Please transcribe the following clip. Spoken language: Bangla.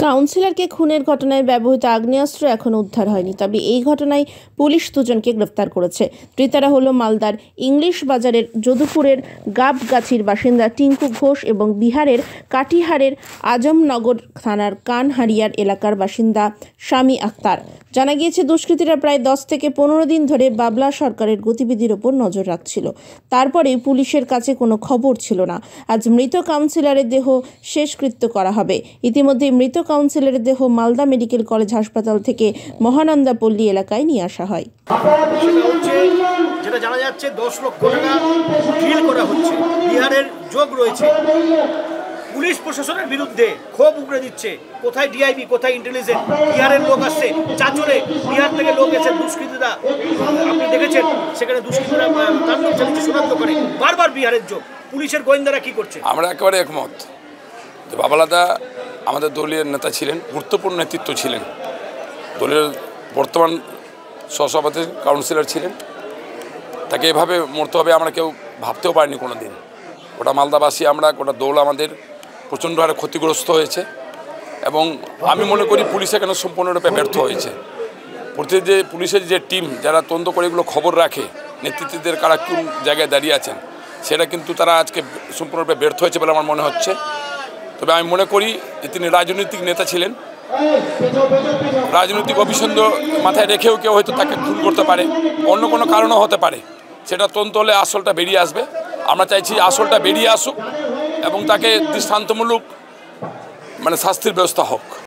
কাউন্সিলরকে খুনের ঘটনায় ব্যবহৃত আগ্নেয়াস্ত্র এখনও উদ্ধার হয়নি। তবে এই ঘটনায় পুলিশ দুজনকে গ্রেফতার করেছে। ধৃতরা হলো মালদার ইংলিশ বাজারের যদুপুরের গাবগাছির বাসিন্দা টিঙ্কু ঘোষ এবং বিহারের কাটিহারের আজমনগর থানার কানহারিয়ার এলাকার বাসিন্দা শামী আক্তার। জানা গিয়েছে, দুষ্কৃতীরা প্রায় 10 থেকে 15 দিন ধরে বাবলা সরকারের গতিবিধির ওপর নজর রাখছিল। তারপরে পুলিশের কাছে কোনো খবর ছিল না। আজ মৃত কাউন্সিলরের দেহ শেষকৃত্য করা হবে। ইতিমধ্যে মৃত কাউন্সিলরের দেহ মালদা মেডিকেল কলেজ হাসপাতাল থেকে মহানন্দাপল্লী এলাকায় নিয়ে আসা হয়। যেটা জানা যাচ্ছে 10 লক্ষ টাকা ডিল করা হচ্ছে, বিহারের যোগ রয়েছে। পুলিশ প্রশাসনের বিরুদ্ধে ক্ষোভ উগড়ে দিচ্ছে। কোথায় ডিআইবি, কোথায় ইন্টেলিজেন্স? বিহারের লোক আসছে, চাচলে বিহার থেকে লোক এসে দুষ্কৃতীরা, আপনি দেখেছেন সেখানে দুষ্কৃতীরা তাণ্ডব চালিয়েছে সোনার দোকানে। বারবার বিহারের যোগ। পুলিশের গোয়েন্দারা কি করছে? আমরা একেবারে একমত যে বাবলাদা আমাদের দলীয় নেতা ছিলেন, গুরুত্বপূর্ণ নেতৃত্ব ছিলেন, দলের বর্তমান সহসভাপতি কাউন্সিলর ছিলেন। তাকে এভাবে মরতে হবে আমরা কেউ ভাবতেও পারিনি কোনো দিন। গোটা মালদাবাসী আমরা, গোটা দল আমাদের প্রচণ্ড হারে ক্ষতিগ্রস্ত হয়েছে এবং আমি মনে করি পুলিশ এখানে সম্পূর্ণরূপে ব্যর্থ হয়েছে। পুলিশের যে টিম যারা তদন্ত করে এগুলো খবর রাখে, নেতৃত্বদের কারা কোন জায়গায় দাঁড়িয়ে আছেন, সেটা কিন্তু তারা আজকে সম্পূর্ণরূপে ব্যর্থ হয়েছে বলে আমার মনে হচ্ছে। তবে আমি মনে করি যে তিনি রাজনৈতিক নেতা ছিলেন, রাজনৈতিক অভিসন্ধ মাথায় রেখেও কেউ হয়তো তাকে খুন করতে পারে, অন্য কোনো কারণও হতে পারে। সেটা তদন্ত হলে আসলটা বেরিয়ে আসবে। আমরা চাইছি আসলটা বেরিয়ে আসুক এবং তাকে দৃষ্টান্তমূলক শাস্তির ব্যবস্থা হোক।